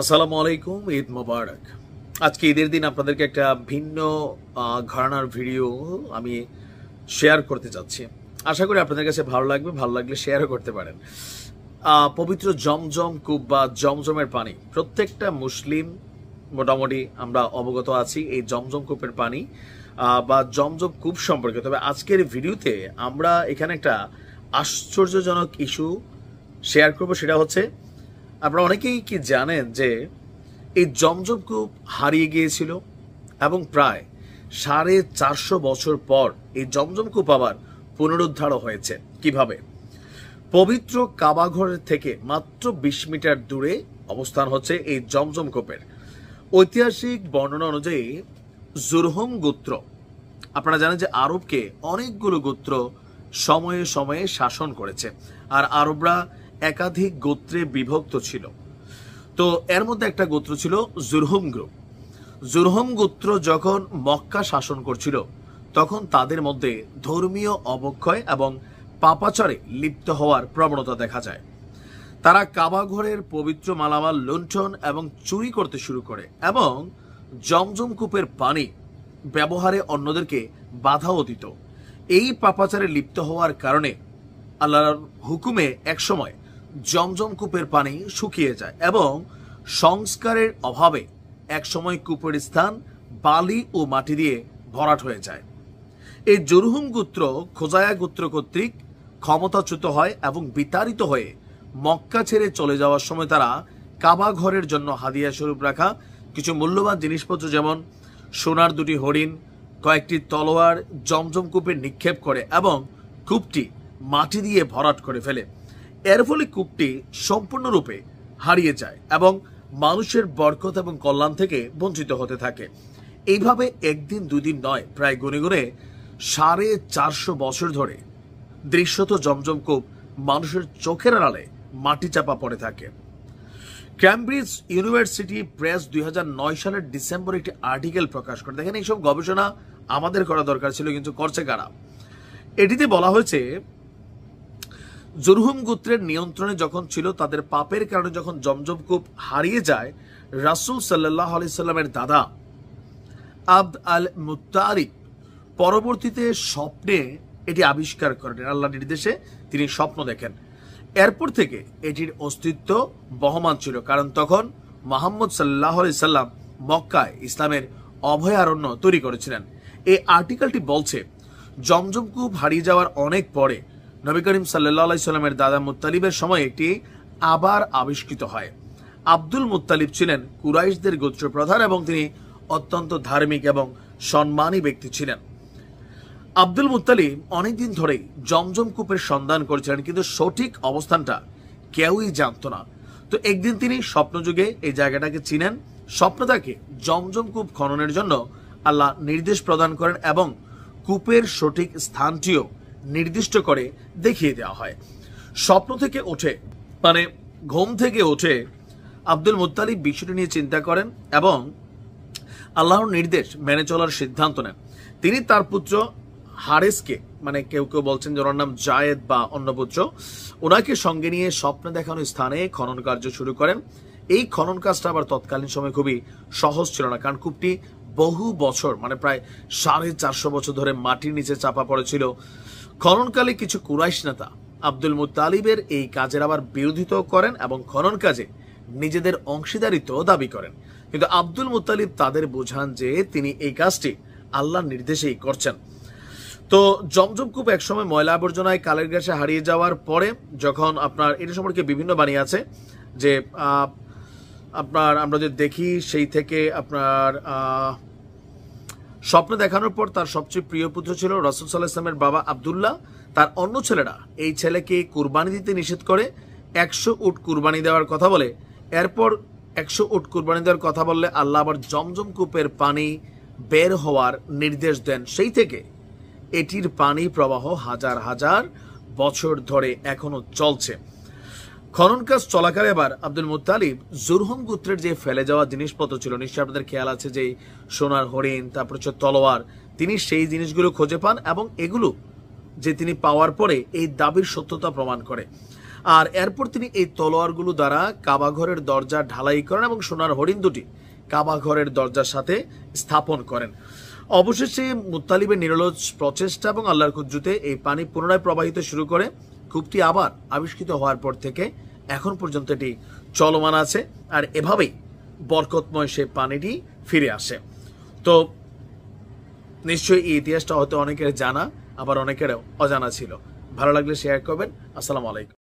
আসসালামু আলাইকুম, ঈদ মোবারক। আজকে ঈদের দিন আপনাদেরকে একটা ভিন্ন ঘরানার ভিডিও আমি শেয়ার করতে যাচ্ছি। আশা করি আপনাদের কাছে ভালো লাগবে, ভালো লাগলে শেয়ারও করতে পারেন। পবিত্র জমজম কূপ বা জমজমের পানি প্রত্যেকটা মুসলিম মোটামুটি আমরা অবগত আছি এই জমজম কূপের পানি বা জমজম কূপ সম্পর্কে। তবে আজকের ভিডিওতে আমরা এখানে একটা আশ্চর্যজনক ইস্যু শেয়ার করব। সেটা হচ্ছে, আপনারা অনেকেই কি জানেন যে এই জমজম কূপ হারিয়ে গিয়েছিল এবং প্রায় 450 বছর পর এই জমজম কূপ আবার পুনরুদ্ধার হয়েছে। কিভাবে? পবিত্র কাবাঘরের থেকে মাত্র 20 মিটার দূরে অবস্থান হচ্ছে এই জমজম কূপের। ঐতিহাসিক বর্ণনা অনুযায়ী জুরহুম গোত্র, আপনারা জানেন যে আরবকে অনেকগুলো গোত্র সময়ে সময়ে শাসন করেছে, আর আরবরা একাধিক গোত্রে বিভক্ত ছিল। তো এর মধ্যে একটা গোত্র ছিল জুরহুম গ্রুপ। জুরহুম গোত্র যখন মক্কা শাসন করছিল তখন তাদের মধ্যে ধর্মীয় অবক্ষয় এবং পাপাচারে লিপ্ত হওয়ার প্রবণতা দেখা যায়। তারা কাবাঘরের পবিত্র মালামাল লুণ্ঠন এবং চুরি করতে শুরু করে এবং জমজম কূপের পানি ব্যবহারে অন্যদেরকে বাধাও দিত। এই পাপাচারে লিপ্ত হওয়ার কারণে আল্লাহর হুকুমে একসময় জমজম কূপের পানি শুকিয়ে যায় এবং সংস্কারের অভাবে একসময় কূপের স্থান বালি ও মাটি দিয়ে ভরাট হয়ে যায়। এই জুরহুম গোত্র খোজায়া গোত্র কর্তৃক ক্ষমতাচ্যুত হয় এবং বিতাড়িত হয়ে মক্কা ছেড়ে চলে যাওয়ার সময় তারা কাবা ঘরের জন্য হাদিয়া স্বরূপ রাখা কিছু মূল্যবান জিনিসপত্র যেমন সোনার 2টি হরিণ, কয়েকটি তলোয়ার জমজম কূপে নিক্ষেপ করে এবং কূপটি মাটি দিয়ে ভরাট করে ফেলে। এর ফলে কূপটি সম্পূর্ণরূপে হারিয়ে যায় এবং মানুষের বরকত এবং কল্যাণ থেকে বঞ্চিত হতে থাকে। এইভাবে একদিন দুদিন নয়, প্রায় গুনে গুনে 450 বছর ধরে দৃশ্যত জমজম কূপ মানুষের চোখের আড়ালে মাটি চাপা পড়ে থাকে। ক্যামব্রিজ ইউনিভার্সিটি প্রেস 2009 সালের ডিসেম্বরে একটি আর্টিকেল প্রকাশ করে। দেখেন, এইসব গবেষণা আমাদের করা দরকার ছিল, কিন্তু করছে কারা? এটিতে বলা হয়েছে, জুরহুম গোত্রের নিয়ন্ত্রণে যখন ছিল, তাদের পাপের কারণে যখন জমজম কূপ হারিয়ে যায়, রাসূল সাল্লাল্লাহু আলাইহি সাল্লামের দাদা আব্দ আল মুত্তালিব পরবর্তীতে স্বপ্নে এটি আবিষ্কার করেন। আল্লাহর নির্দেশে তিনি স্বপ্ন দেখেন। এরপর থেকে এটির অস্তিত্ব বহমান ছিল, কারণ তখন মুহাম্মদ সাল্লাল্লাহু আলাইহি সাল্লাম মক্কায় ইসলামের অভয়ারণ্য তৈরি করেছিলেন। এই আর্টিকেলটি বলছে, জমজম কূপ হারিয়ে যাওয়ার অনেক পরে নবী করিম সাল্লাল্লাহু আলাইহি সাল্লামের দাদা মুত্তালিবের সময় এটি আবার আবিষ্কৃত হয়। আব্দুল মুত্তালিব ছিলেন কুরাইশদের গোত্রপ্রধান এবং তিনি অত্যন্ত ধার্মিক এবং সম্মানী ব্যক্তি ছিলেন। আব্দুল মুত্তালিব অনেকদিন ধরেই জমজম কূপের সন্ধান করেছিলেন, কিন্তু সঠিক অবস্থানটা কেউই জানত না। তো একদিন তিনি স্বপ্নযুগে এই জায়গাটাকে চিনেন। স্বপ্ন তাকে জমজম কূপ খননের জন্য আল্লাহ নির্দেশ প্রদান করেন এবং কূপের সঠিক স্থানটিও নির্দিষ্ট করে দেখিয়ে দেওয়া হয়। স্বপ্ন থেকে ওঠে, মানে ঘুম থেকে ওঠে আব্দুল মুত্তালিব বিষয়টি নিয়ে চিন্তা করেন এবং আল্লাহর নির্দেশ মেনে চলার সিদ্ধান্ত নেন। তিনি তার পুত্র হারেসকে, মানে কেউ কেউ বলছেন যে ওনার নাম জায়েদ বা অন্য পুত্র, ওনাকে সঙ্গে নিয়ে স্বপ্নে দেখানো স্থানে খনন কার্য শুরু করেন। এই খনন কাজটা আবার তৎকালীন সময় খুবই সহজ ছিল না, কারণ কূপটি বহু বছর, মানে প্রায় 450 বছর ধরে মাটির নিচে চাপা পড়েছিল। খননকালে কিছু কুরাইশ নেতা আব্দুল মুত্তালিবের এই কাজের আবার বিরোধিতা করেন এবং খনন কাজে নিজেদের অংশীদারিত্ব দাবি করেন, কিন্তু আব্দুল মুত্তালিব তাদের বোঝান যে তিনি এই কাজটি আল্লাহর নির্দেশেই করছেন। তো জমজম কূপ একসময় ময়লা আবর্জনায় কালের গ্যাসে হারিয়ে যাওয়ার পরে, যখন আপনার এটা সম্পর্কে বিভিন্ন বাণী আছে যে আপনার আমরা যদি দেখি সেই থেকে আপনার স্বপ্ন দেখানোর পর তার সবচেয়ে প্রিয় পুত্র ছিল রাসূল সাল্লাল্লাহু আলাইহি ওয়াসাল্লামের বাবা আব্দুল্লাহ। তার অন্য ছেলেরা এই ছেলেকে কুরবানি দিতে নিষেধ করে 100 উট কুরবানি দেওয়ার কথা বলে। এরপর 100 উট কুরবানি দেওয়ার কথা বললে আল্লাহ আবার জমজম কূপের পানি বের হওয়ার নির্দেশ দেন। সেই থেকে এটির পানি প্রবাহ হাজার হাজার বছর ধরে এখনো চলছে। খনন কাজ চলাকালে আবার আব্দুল মুত্তালিব জুরহুম গোত্রের যে ফেলে যাওয়া জিনিসপত্র ছিল, নিশ্চয়ই আপনাদের খেয়াল আছে যে সোনার হরিণ, তারপর হচ্ছে তলোয়ার, তিনি সেই জিনিসগুলো খুঁজে পান এবং এগুলো যে তিনি পাওয়ার পরে এই দাবির সত্যতা প্রমাণ করে। আর এরপর তিনি এই তলোয়ারগুলো দ্বারা কাবা ঘরের দরজা ঢালাই করেন এবং সোনার হরিণ দুটি কাবা ঘরের দরজার সাথে স্থাপন করেন। অবশেষে মুত্তালিবের নিরলস প্রচেষ্টা এবং আল্লাহর কুদরতে এই পানি পুনরায় প্রবাহিত শুরু করে। কূপটি আবার আবিষ্কৃত হওয়ার পর থেকে এখন পর্যন্ত এটি চলমান আছে, আর এভাবেই বরকতময় সেই পানিটি ফিরে আসে। তো নিশ্চয়ই এই ইতিহাসটা হয়তো অনেকের জানা, আবার অনেকের অজানা ছিল। ভালো লাগলে শেয়ার করবেন। আসসালামু আলাইকুম।